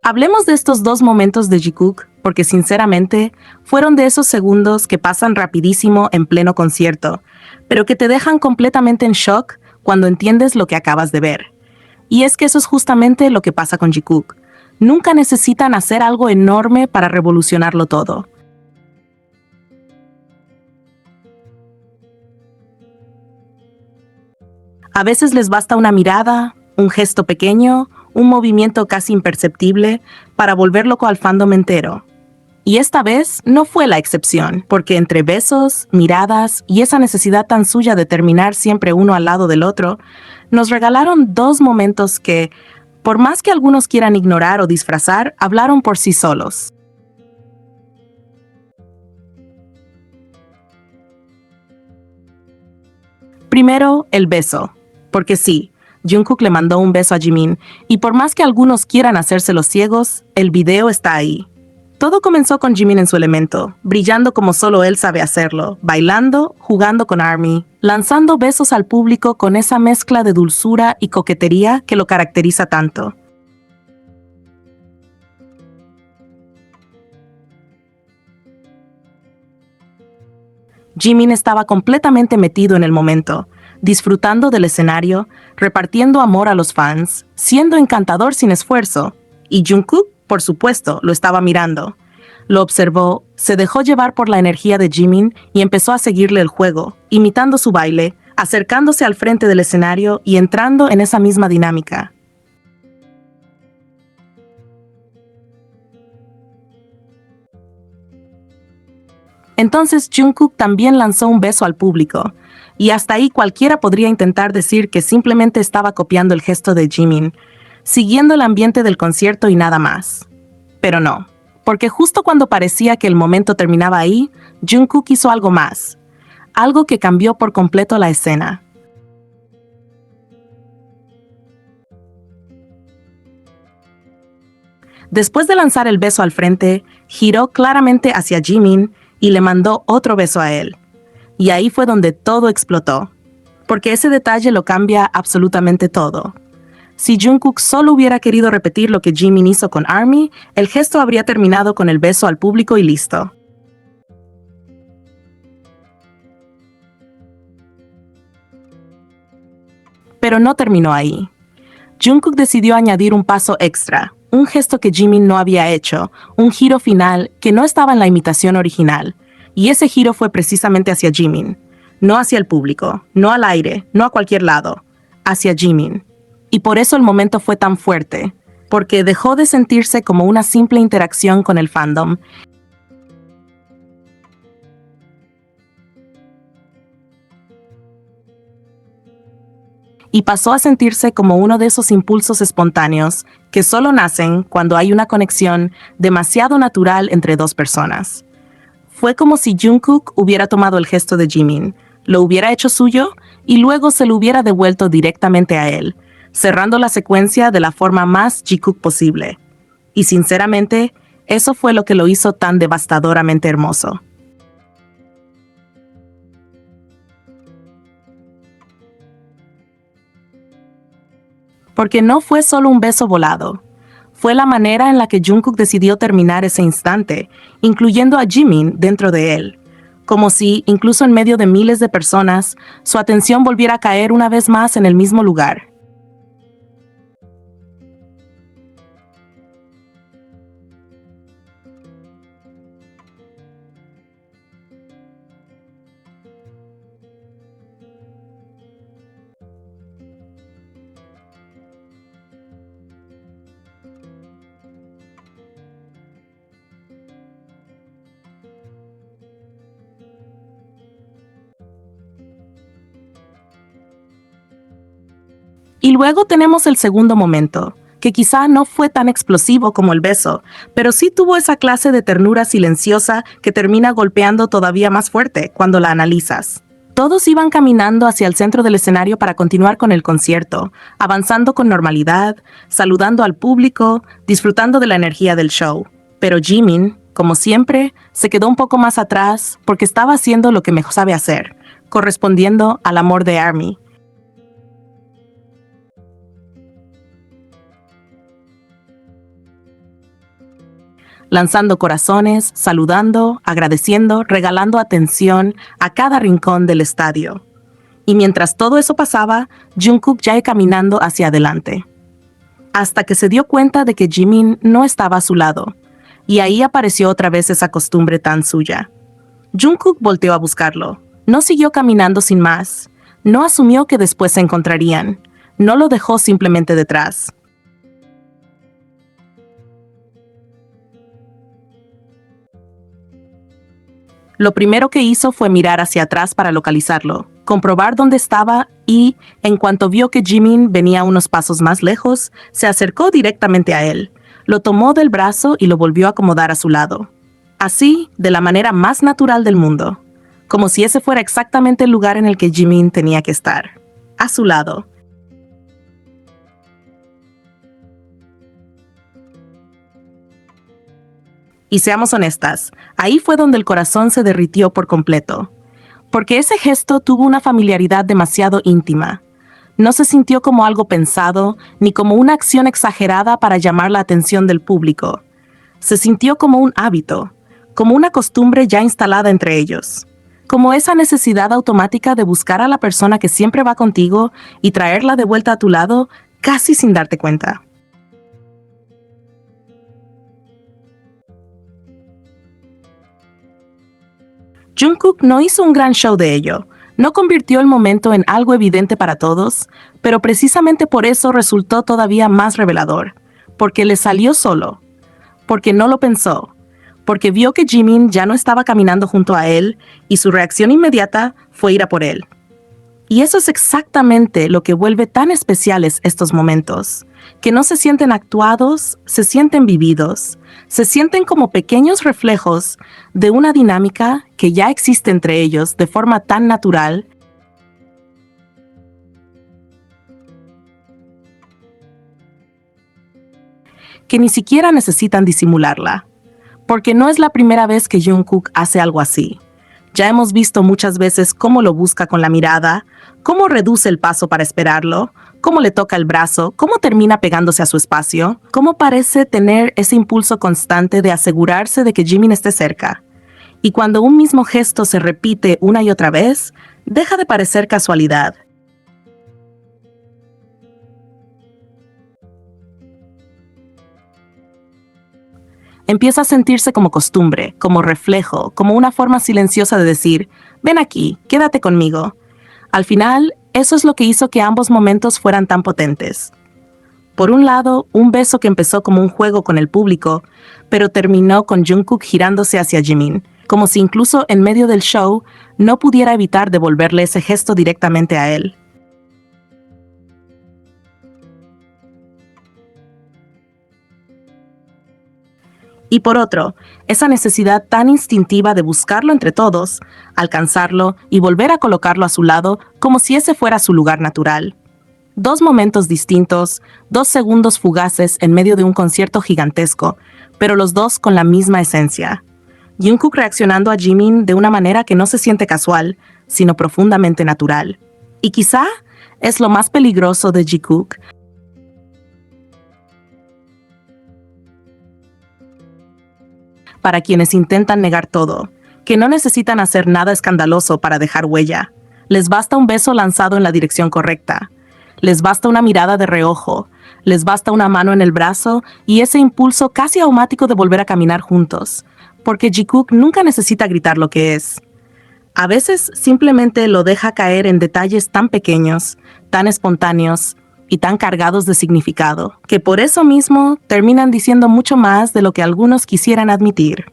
Hablemos de estos dos momentos de Jikook, porque sinceramente fueron de esos segundos que pasan rapidísimo en pleno concierto, pero que te dejan completamente en shock cuando entiendes lo que acabas de ver. Y es que eso es justamente lo que pasa con Jikook. Nunca necesitan hacer algo enorme para revolucionarlo todo. A veces les basta una mirada, un gesto pequeño, un movimiento casi imperceptible para volver loco al fandom entero. Y esta vez no fue la excepción, porque entre besos, miradas y esa necesidad tan suya de terminar siempre uno al lado del otro, nos regalaron dos momentos que, por más que algunos quieran ignorar o disfrazar, hablaron por sí solos. Primero, el beso. Porque sí, Jungkook le mandó un beso a Jimin, y por más que algunos quieran hacerse los ciegos, el video está ahí. Todo comenzó con Jimin en su elemento, brillando como solo él sabe hacerlo, bailando, jugando con ARMY, lanzando besos al público con esa mezcla de dulzura y coquetería que lo caracteriza tanto. Jimin estaba completamente metido en el momento, disfrutando del escenario, repartiendo amor a los fans, siendo encantador sin esfuerzo. Y Jungkook, por supuesto, lo estaba mirando. Lo observó, se dejó llevar por la energía de Jimin y empezó a seguirle el juego, imitando su baile, acercándose al frente del escenario y entrando en esa misma dinámica. Entonces Jungkook también lanzó un beso al público, y hasta ahí cualquiera podría intentar decir que simplemente estaba copiando el gesto de Jimin, siguiendo el ambiente del concierto y nada más. Pero no, porque justo cuando parecía que el momento terminaba ahí, Jungkook hizo algo más, algo que cambió por completo la escena. Después de lanzar el beso al frente, giró claramente hacia Jimin y le mandó otro beso a él. Y ahí fue donde todo explotó, porque ese detalle lo cambia absolutamente todo. Si Jungkook solo hubiera querido repetir lo que Jimin hizo con ARMY, el gesto habría terminado con el beso al público y listo. Pero no terminó ahí. Jungkook decidió añadir un paso extra, un gesto que Jimin no había hecho, un giro final que no estaba en la imitación original. Y ese giro fue precisamente hacia Jimin. No hacia el público, no al aire, no a cualquier lado, hacia Jimin. Y por eso el momento fue tan fuerte, porque dejó de sentirse como una simple interacción con el fandom y pasó a sentirse como uno de esos impulsos espontáneos que solo nacen cuando hay una conexión demasiado natural entre dos personas. Fue como si Jungkook hubiera tomado el gesto de Jimin, lo hubiera hecho suyo y luego se lo hubiera devuelto directamente a él, cerrando la secuencia de la forma más Jikook posible. Y sinceramente, eso fue lo que lo hizo tan devastadoramente hermoso. Porque no fue solo un beso volado. Fue la manera en la que Jungkook decidió terminar ese instante, incluyendo a Jimin dentro de él. Como si, incluso en medio de miles de personas, su atención volviera a caer una vez más en el mismo lugar. Y luego tenemos el segundo momento, que quizá no fue tan explosivo como el beso, pero sí tuvo esa clase de ternura silenciosa que termina golpeando todavía más fuerte cuando la analizas. Todos iban caminando hacia el centro del escenario para continuar con el concierto, avanzando con normalidad, saludando al público, disfrutando de la energía del show. Pero Jimin, como siempre, se quedó un poco más atrás porque estaba haciendo lo que mejor sabe hacer, correspondiendo al amor de ARMY. lanzando corazones, saludando, agradeciendo, regalando atención a cada rincón del estadio. Y mientras todo eso pasaba, Jungkook ya iba caminando hacia adelante. Hasta que se dio cuenta de que Jimin no estaba a su lado. Y ahí apareció otra vez esa costumbre tan suya. Jungkook volteó a buscarlo. No siguió caminando sin más. No asumió que después se encontrarían. No lo dejó simplemente detrás. Lo primero que hizo fue mirar hacia atrás para localizarlo, comprobar dónde estaba y, en cuanto vio que Jimin venía unos pasos más lejos, se acercó directamente a él, lo tomó del brazo y lo volvió a acomodar a su lado. Así, de la manera más natural del mundo, como si ese fuera exactamente el lugar en el que Jimin tenía que estar, a su lado. Y seamos honestas, ahí fue donde el corazón se derritió por completo. Porque ese gesto tuvo una familiaridad demasiado íntima. No se sintió como algo pensado, ni como una acción exagerada para llamar la atención del público. Se sintió como un hábito, como una costumbre ya instalada entre ellos. Como esa necesidad automática de buscar a la persona que siempre va contigo y traerla de vuelta a tu lado, casi sin darte cuenta. Jungkook no hizo un gran show de ello, no convirtió el momento en algo evidente para todos, pero precisamente por eso resultó todavía más revelador, porque le salió solo, porque no lo pensó, porque vio que Jimin ya no estaba caminando junto a él y su reacción inmediata fue ir a por él. Y eso es exactamente lo que vuelve tan especiales estos momentos, que no se sienten actuados, se sienten vividos, se sienten como pequeños reflejos de una dinámica que ya existe entre ellos de forma tan natural que ni siquiera necesitan disimularla. Porque no es la primera vez que Jungkook hace algo así. Ya hemos visto muchas veces cómo lo busca con la mirada, cómo reduce el paso para esperarlo, cómo le toca el brazo, cómo termina pegándose a su espacio, cómo parece tener ese impulso constante de asegurarse de que Jimin esté cerca. Y cuando un mismo gesto se repite una y otra vez, deja de parecer casualidad. Empieza a sentirse como costumbre, como reflejo, como una forma silenciosa de decir, ven aquí, quédate conmigo. Al final, eso es lo que hizo que ambos momentos fueran tan potentes. Por un lado, un beso que empezó como un juego con el público, pero terminó con Jungkook girándose hacia Jimin, como si incluso en medio del show no pudiera evitar devolverle ese gesto directamente a él. Y por otro, esa necesidad tan instintiva de buscarlo entre todos, alcanzarlo y volver a colocarlo a su lado como si ese fuera su lugar natural. Dos momentos distintos, 2 segundos fugaces en medio de un concierto gigantesco, pero los dos con la misma esencia. Jungkook reaccionando a Jimin de una manera que no se siente casual, sino profundamente natural. Y quizá es lo más peligroso de Jungkook, para quienes intentan negar todo, que no necesitan hacer nada escandaloso para dejar huella. Les basta un beso lanzado en la dirección correcta. Les basta una mirada de reojo. Les basta una mano en el brazo y ese impulso casi automático de volver a caminar juntos. Porque Jungkook nunca necesita gritar lo que es. A veces simplemente lo deja caer en detalles tan pequeños, tan espontáneos y tan cargados de significado, que por eso mismo terminan diciendo mucho más de lo que algunos quisieran admitir.